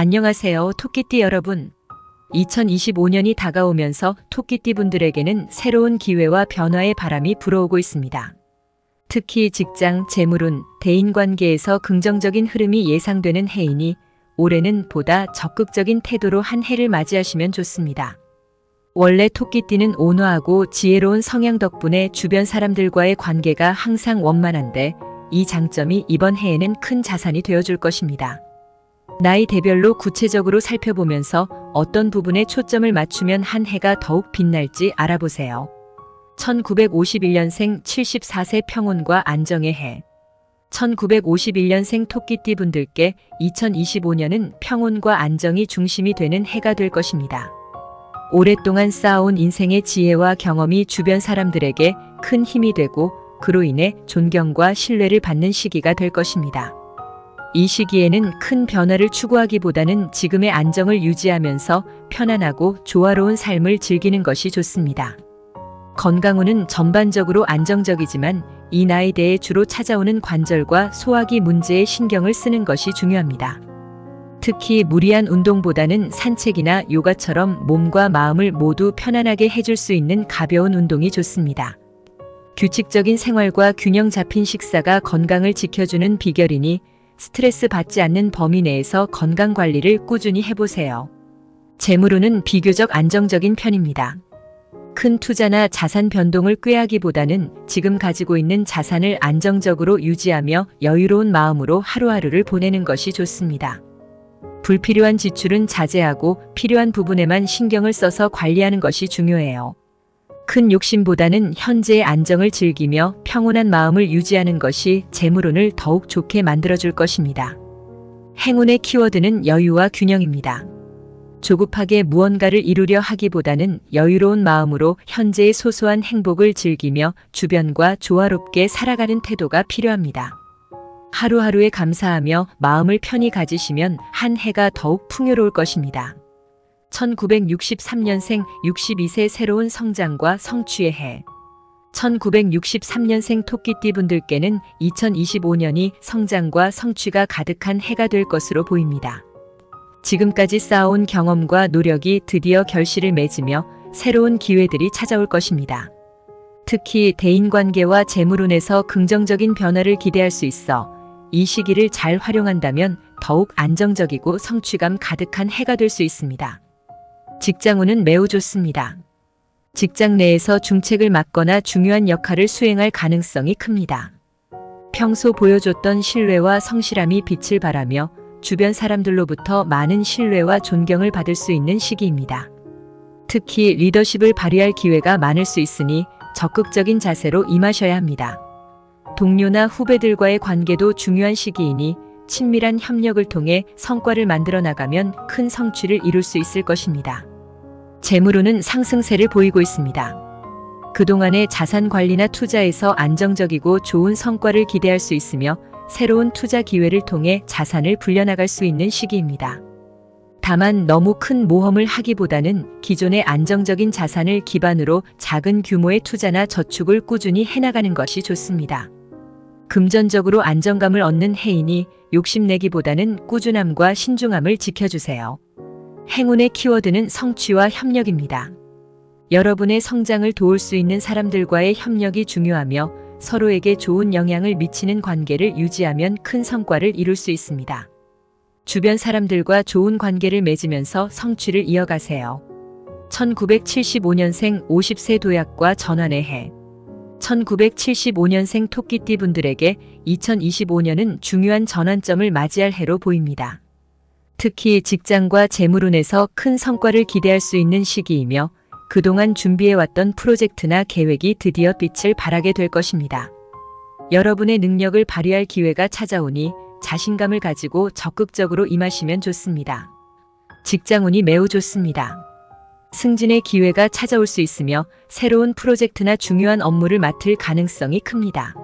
안녕하세요, 토끼띠 여러분. 2025년이 다가오면서 토끼띠 분들에게는 새로운 기회와 변화의 바람이 불어오고 있습니다. 특히 직장, 재물운, 대인관계에서 긍정적인 흐름이 예상되는 해이니 올해는 보다 적극적인 태도로 한 해를 맞이하시면 좋습니다. 원래 토끼띠는 온화하고 지혜로운 성향 덕분에 주변 사람들과의 관계가 항상 원만한데 이 장점이 이번 해에는 큰 자산이 되어줄 것입니다. 나이대별로 구체적으로 살펴보면서 어떤 부분에 초점을 맞추면 한 해가 더욱 빛날지 알아보세요. 1951년생 74세 평온과 안정의 해. 1951년생 토끼띠 분들께 2025년은 평온과 안정이 중심이 되는 해가 될 것입니다. 오랫동안 쌓아온 인생의 지혜와 경험이 주변 사람들에게 큰 힘이 되고 그로 인해 존경과 신뢰를 받는 시기가 될 것입니다. 이 시기에는 큰 변화를 추구하기보다는 지금의 안정을 유지하면서 편안하고 조화로운 삶을 즐기는 것이 좋습니다. 건강운은 전반적으로 안정적이지만 이 나이대에 주로 찾아오는 관절과 소화기 문제에 신경을 쓰는 것이 중요합니다. 특히 무리한 운동보다는 산책이나 요가처럼 몸과 마음을 모두 편안하게 해줄 수 있는 가벼운 운동이 좋습니다. 규칙적인 생활과 균형 잡힌 식사가 건강을 지켜주는 비결이니 스트레스 받지 않는 범위 내에서 건강 관리를 꾸준히 해보세요. 재물운은 비교적 안정적인 편입니다. 큰 투자나 자산 변동을 꾀하기보다는 지금 가지고 있는 자산을 안정적으로 유지하며 여유로운 마음으로 하루하루를 보내는 것이 좋습니다. 불필요한 지출은 자제하고 필요한 부분에만 신경을 써서 관리하는 것이 중요해요. 큰 욕심보다는 현재의 안정을 즐기며 평온한 마음을 유지하는 것이 재물운을 더욱 좋게 만들어줄 것입니다. 행운의 키워드는 여유와 균형입니다. 조급하게 무언가를 이루려 하기보다는 여유로운 마음으로 현재의 소소한 행복을 즐기며 주변과 조화롭게 살아가는 태도가 필요합니다. 하루하루에 감사하며 마음을 편히 가지시면 한 해가 더욱 풍요로울 것입니다. 1963년생 62세 새로운 성장과 성취의 해. 1963년생 토끼띠 분들께는 2025년이 성장과 성취가 가득한 해가 될 것으로 보입니다. 지금까지 쌓아온 경험과 노력이 드디어 결실을 맺으며 새로운 기회들이 찾아올 것입니다. 특히 대인관계와 재물운에서 긍정적인 변화를 기대할 수 있어 이 시기를 잘 활용한다면 더욱 안정적이고 성취감 가득한 해가 될 수 있습니다. 직장운은 매우 좋습니다. 직장 내에서 중책을 맡거나 중요한 역할을 수행할 가능성이 큽니다. 평소 보여줬던 신뢰와 성실함이 빛을 발하며 주변 사람들로부터 많은 신뢰와 존경을 받을 수 있는 시기입니다. 특히 리더십을 발휘할 기회가 많을 수 있으니 적극적인 자세로 임하셔야 합니다. 동료나 후배들과의 관계도 중요한 시기이니 친밀한 협력을 통해 성과를 만들어 나가면 큰 성취를 이룰 수 있을 것입니다. 재물운은 상승세를 보이고 있습니다. 그동안의 자산 관리나 투자에서 안정적이고 좋은 성과를 기대할 수 있으며 새로운 투자 기회를 통해 자산을 불려나갈 수 있는 시기입니다. 다만 너무 큰 모험을 하기보다는 기존의 안정적인 자산을 기반으로 작은 규모의 투자나 저축을 꾸준히 해나가는 것이 좋습니다. 금전적으로 안정감을 얻는 해이니 욕심내기보다는 꾸준함과 신중함을 지켜주세요. 행운의 키워드는 성취와 협력입니다. 여러분의 성장을 도울 수 있는 사람들과의 협력이 중요하며 서로에게 좋은 영향을 미치는 관계를 유지하면 큰 성과를 이룰 수 있습니다. 주변 사람들과 좋은 관계를 맺으면서 성취를 이어가세요. 1975년생 50세 도약과 전환의 해. 1975년생 토끼띠 분들에게 2025년은 중요한 전환점을 맞이할 해로 보입니다. 특히 직장과 재물운에서 큰 성과를 기대할 수 있는 시기이며 그동안 준비해왔던 프로젝트나 계획이 드디어 빛을 발하게 될 것입니다. 여러분의 능력을 발휘할 기회가 찾아오니 자신감을 가지고 적극적으로 임하시면 좋습니다. 직장운이 매우 좋습니다. 승진의 기회가 찾아올 수 있으며 새로운 프로젝트나 중요한 업무를 맡을 가능성이 큽니다.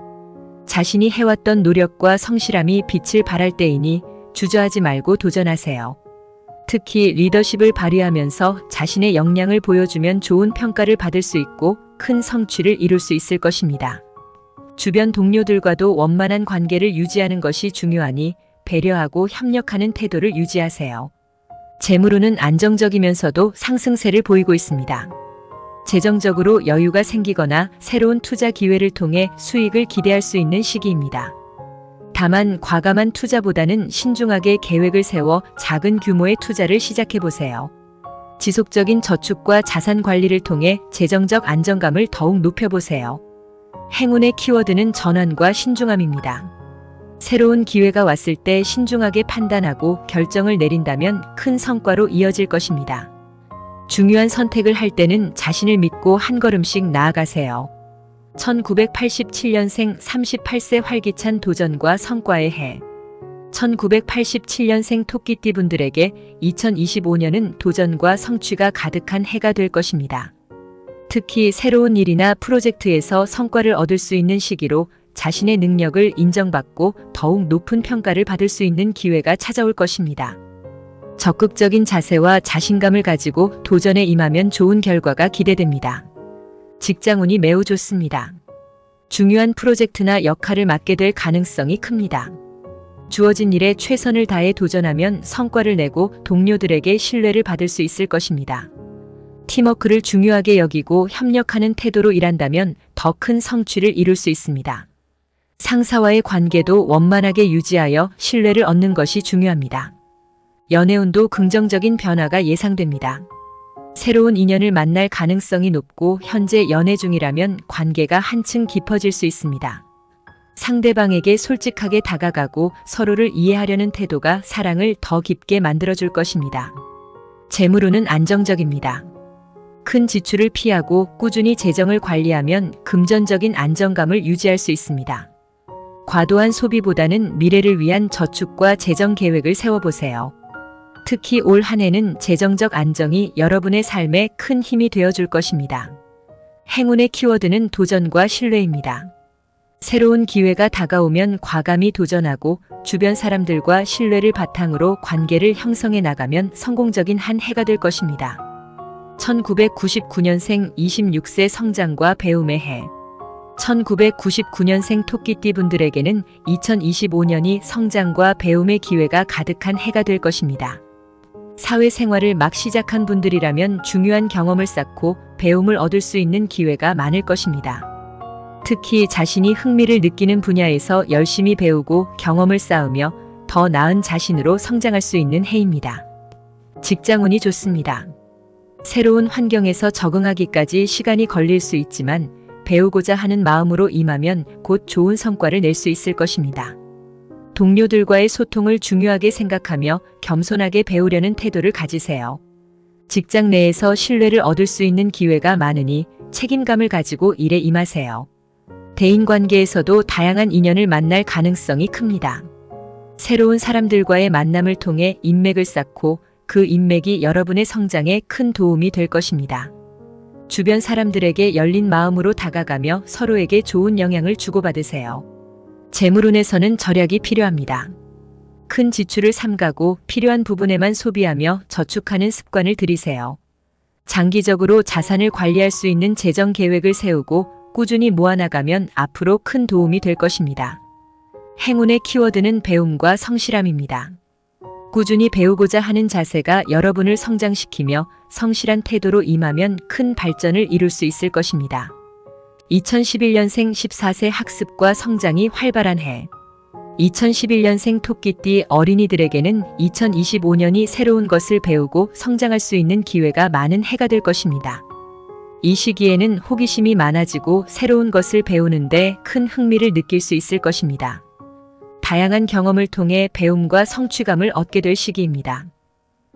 자신이 해왔던 노력과 성실함이 빛을 발할 때이니 주저하지 말고 도전하세요. 특히 리더십을 발휘하면서 자신의 역량을 보여주면 좋은 평가를 받을 수 있고 큰 성취를 이룰 수 있을 것입니다. 주변 동료들과도 원만한 관계를 유지하는 것이 중요하니 배려하고 협력하는 태도를 유지하세요. 재물운은 안정적이면서도 상승세를 보이고 있습니다. 재정적으로 여유가 생기거나 새로운 투자 기회를 통해 수익을 기대할 수 있는 시기입니다. 다만 과감한 투자보다는 신중하게 계획을 세워 작은 규모의 투자를 시작해 보세요. 지속적인 저축과 자산 관리를 통해 재정적 안정감을 더욱 높여보세요. 행운의 키워드는 전환과 신중함입니다. 새로운 기회가 왔을 때 신중하게 판단하고 결정을 내린다면 큰 성과로 이어질 것입니다. 중요한 선택을 할 때는 자신을 믿고 한 걸음씩 나아가세요. 1987년생 38세 활기찬 도전과 성과의 해. 1987년생 토끼띠 분들에게 2025년은 도전과 성취가 가득한 해가 될 것입니다. 특히 새로운 일이나 프로젝트에서 성과를 얻을 수 있는 시기로 자신의 능력을 인정받고 더욱 높은 평가를 받을 수 있는 기회가 찾아올 것입니다. 적극적인 자세와 자신감을 가지고 도전에 임하면 좋은 결과가 기대됩니다. 직장운이 매우 좋습니다. 중요한 프로젝트나 역할을 맡게 될 가능성이 큽니다. 주어진 일에 최선을 다해 도전하면 성과를 내고 동료들에게 신뢰를 받을 수 있을 것입니다. 팀워크를 중요하게 여기고 협력하는 태도로 일한다면 더 큰 성취를 이룰 수 있습니다. 상사와의 관계도 원만하게 유지하여 신뢰를 얻는 것이 중요합니다. 연애운도 긍정적인 변화가 예상됩니다. 새로운 인연을 만날 가능성이 높고 현재 연애 중이라면 관계가 한층 깊어질 수 있습니다. 상대방에게 솔직하게 다가가고 서로를 이해하려는 태도가 사랑을 더 깊게 만들어줄 것입니다. 재물운은 안정적입니다. 큰 지출을 피하고 꾸준히 재정을 관리하면 금전적인 안정감을 유지할 수 있습니다. 과도한 소비보다는 미래를 위한 저축과 재정 계획을 세워보세요. 특히 올 한 해는 재정적 안정이 여러분의 삶에 큰 힘이 되어줄 것입니다. 행운의 키워드는 도전과 신뢰입니다. 새로운 기회가 다가오면 과감히 도전하고 주변 사람들과 신뢰를 바탕으로 관계를 형성해 나가면 성공적인 한 해가 될 것입니다. 1999년생 26세 성장과 배움의 해. 1999년생 토끼띠 분들에게는 2025년이 성장과 배움의 기회가 가득한 해가 될 것입니다. 사회생활을 막 시작한 분들이라면 중요한 경험을 쌓고 배움을 얻을 수 있는 기회가 많을 것입니다. 특히 자신이 흥미를 느끼는 분야에서 열심히 배우고 경험을 쌓으며 더 나은 자신으로 성장할 수 있는 해입니다. 직장운이 좋습니다. 새로운 환경에서 적응하기까지 시간이 걸릴 수 있지만 배우고자 하는 마음으로 임하면 곧 좋은 성과를 낼 수 있을 것입니다. 동료들과의 소통을 중요하게 생각하며 겸손하게 배우려는 태도를 가지세요. 직장 내에서 신뢰를 얻을 수 있는 기회가 많으니 책임감을 가지고 일에 임하세요. 대인관계에서도 다양한 인연을 만날 가능성이 큽니다. 새로운 사람들과의 만남을 통해 인맥을 쌓고 그 인맥이 여러분의 성장에 큰 도움이 될 것입니다. 주변 사람들에게 열린 마음으로 다가가며 서로에게 좋은 영향을 주고받으세요. 재물운에서는 절약이 필요합니다. 큰 지출을 삼가고 필요한 부분에만 소비하며 저축하는 습관을 들이세요. 장기적으로 자산을 관리할 수 있는 재정 계획을 세우고 꾸준히 모아나가면 앞으로 큰 도움이 될 것입니다. 행운의 키워드는 배움과 성실함입니다. 꾸준히 배우고자 하는 자세가 여러분을 성장시키며 성실한 태도로 임하면 큰 발전을 이룰 수 있을 것입니다. 2011년생 14세 학습과 성장이 활발한 해. 2011년생 토끼띠 어린이들에게는 2025년이 새로운 것을 배우고 성장할 수 있는 기회가 많은 해가 될 것입니다. 이 시기에는 호기심이 많아지고 새로운 것을 배우는데 큰 흥미를 느낄 수 있을 것입니다. 다양한 경험을 통해 배움과 성취감을 얻게 될 시기입니다.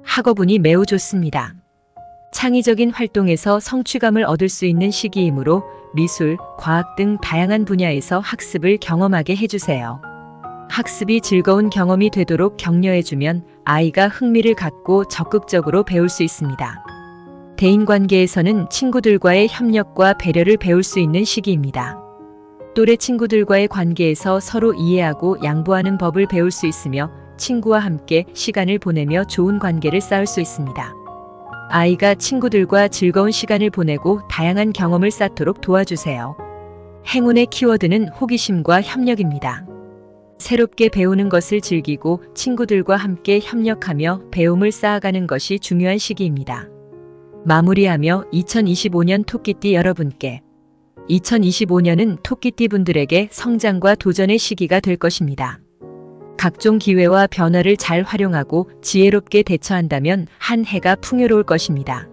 학업운이 매우 좋습니다. 창의적인 활동에서 성취감을 얻을 수 있는 시기이므로 미술, 과학 등 다양한 분야에서 학습을 경험하게 해주세요. 학습이 즐거운 경험이 되도록 격려해주면 아이가 흥미를 갖고 적극적으로 배울 수 있습니다. 대인관계에서는 친구들과의 협력과 배려를 배울 수 있는 시기입니다. 또래 친구들과의 관계에서 서로 이해하고 양보하는 법을 배울 수 있으며 친구와 함께 시간을 보내며 좋은 관계를 쌓을 수 있습니다. 아이가 친구들과 즐거운 시간을 보내고 다양한 경험을 쌓도록 도와주세요. 행운의 키워드는 호기심과 협력입니다. 새롭게 배우는 것을 즐기고 친구들과 함께 협력하며 배움을 쌓아가는 것이 중요한 시기입니다. 마무리하며 2025년 토끼띠 여러분께 2025년은 토끼띠 분들에게 성장과 도전의 시기가 될 것입니다. 각종 기회와 변화를 잘 활용하고 지혜롭게 대처한다면 한 해가 풍요로울 것입니다.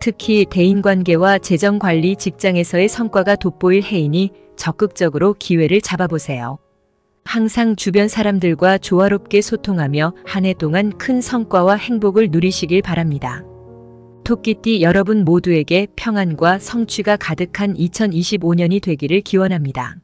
특히 대인관계와 재정관리 직장에서의 성과가 돋보일 해이니 적극적으로 기회를 잡아보세요. 항상 주변 사람들과 조화롭게 소통하며 한 해 동안 큰 성과와 행복을 누리시길 바랍니다. 토끼띠 여러분 모두에게 평안과 성취가 가득한 2025년이 되기를 기원합니다.